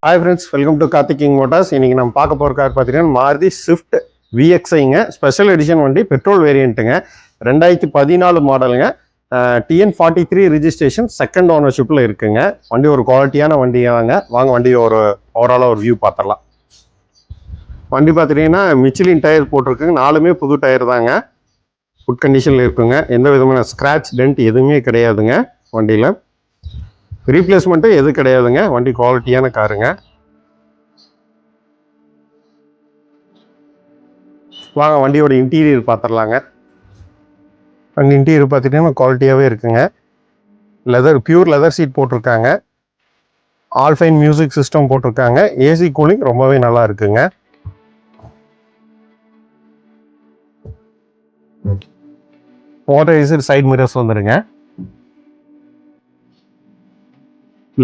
Hi friends, welcome to Karthik King Motors. இன்னைக்கு நம்ம பார்க்க போகிற கார் பார்த்தீங்கன்னா மாருதி ஸ்விஃப்ட் VXIங்க ஸ்பெஷல் எடிஷன் வண்டி பெட்ரோல் வேரியண்ட்டுங்க 2014 மாடலுங்க. TN43 ரிஜிஸ்ட்ரேஷன் செகண்ட் ஓனர்ஷிப்பில் இருக்குங்க. வண்டி ஒரு குவாலிட்டியான வண்டியாங்க. வாங்க வண்டி ஒரு ஓவராலாக ஒரு வியூ பார்த்துடலாம். வண்டி பார்த்துட்டிங்கன்னா மிச்சிலின் டயர் போட்டிருக்குங்க. 4மே புது டயர் தாங்க. குட் கண்டிஷனில் இருக்குங்க. எந்த விதமான ஸ்க்ராட்ச் டென்ட் எதுவுமே கிடையாதுங்க. வண்டியில் ரீப்ளேஸ்மெண்ட்டு எது கிடையாதுங்க. வண்டி குவாலிட்டியான காருங்க. வாங்க வண்டியோட இன்டீரியர் பார்த்துடலாங்க. வண்டி இன்டீரியர் பார்த்துட்டிங்கன்னா குவாலிட்டியாகவே இருக்குங்க. பியூர் லெதர் சீட் போட்டிருக்காங்க. ஆல்ஃபைன் மியூசிக் சிஸ்டம் போட்டிருக்காங்க. ஏசி கூலிங் ரொம்பவே நல்லா இருக்குங்க. மோட்டரைஸ்டு சைட் மிரர்ஸ் வந்துடுங்க.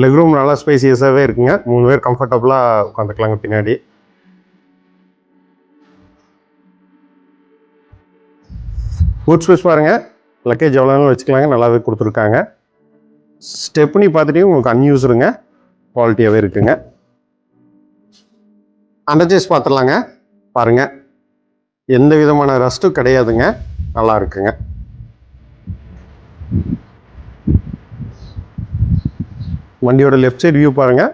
லெக் ரூம் நல்லா ஸ்பேசியஸாகவே இருக்குங்க. 3 பேர் கம்ஃபர்டபுளாக உட்காந்துக்கலாங்க பின்னாடி. பூட் ஸ்பேஸ் பாருங்கள். லக்கேஜ் எவ்வளோனாலும் வச்சுக்கலாங்க. நல்லாவே கொடுத்துருக்காங்க. ஸ்டெப்னி பார்த்துட்டு உங்களுக்கு அன்யூஸ்டுங்க. குவாலிட்டியாகவே இருக்குங்க. அண்டர்சேஸ் பார்த்துடலாங்க. பாருங்கள், எந்த விதமான ரஸ்ட்டும் கிடையாதுங்க. நல்லா இருக்குங்க. வண்டியோட லெஃப்ட் சைடு வியூ பாருங்கள்.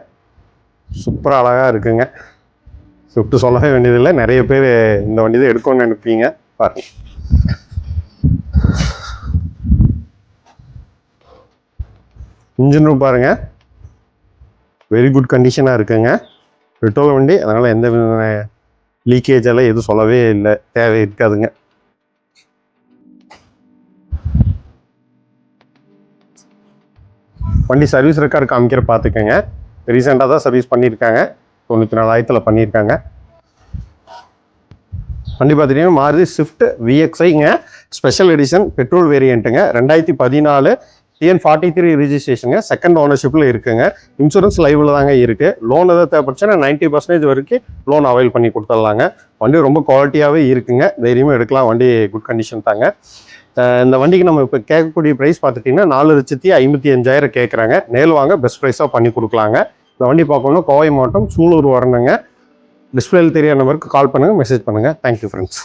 சூப்பராக அழகாக இருக்குங்க. ஸ்விஃப்ட் சொல்லவே வேண்டியதில்லை. நிறைய பேர் இந்த வண்டி தான் எடுக்கணும்னு நினைப்பீங்க. பாருங்கள். இன்ஜின் ரூம் பாருங்கள். வெரி குட் கண்டிஷனாக இருக்குங்க. பெட்ரோல் வண்டி, அதனால் எந்த விதமான லீக்கேஜ் எல்லாம் எதுவும் சொல்லவே இல்லை, தேவை இருக்காதுங்க. வண்டி சர்வீஸ் ரெக்கார்டு காமிக்கிற பார்த்துக்கோங்க. ரீசெண்டாக தான் சர்வீஸ் பண்ணியிருக்காங்க. 94,000 பண்ணியிருக்காங்க. வண்டி பார்த்துட்டிங்கன்னா மாருதி ஸ்விஃப்ட் VXIங்க ஸ்பெஷல் எடிஷன் பெட்ரோல் வேரியண்ட்டுங்க. 2014 TN43 ரிஜிஸ்ட்ரேஷனுங்க. செகண்ட் ஓனர்ஷிப்பில் இருக்குங்க. இன்சூரன்ஸ் லைவில் தாங்க இருக்குது. லோன் எதாவது தேவைப்படுச்சுன்னா 90% வரைக்கும் லோன் அவைல் பண்ணி கொடுத்துடலாங்க. வண்டி ரொம்ப குவாலிட்டியாகவே இருக்குங்க. தைரியமாக எடுக்கலாம். வண்டி குட் கண்டிஷன் தாங்க. இந்த வண்டிக்கு நம்ம இப்போ கேட்கக்கூடிய ப்ரைஸ் பார்த்துட்டிங்கன்னா 4,55,000 கேட்குறாங்க. நேரில் வாங்க, பெஸ்ட் ப்ரைஸாக பண்ணி கொடுக்கலாங்க. இந்த வண்டி பார்க்கணுன்னா கோவை மாவட்டம் சூலூர் வரணுங்க. டிஸ்பிளேல தெரியாத நம்பருக்கு கால் பண்ணுங்கள், மெசேஜ் பண்ணுங்கள். Thank you friends.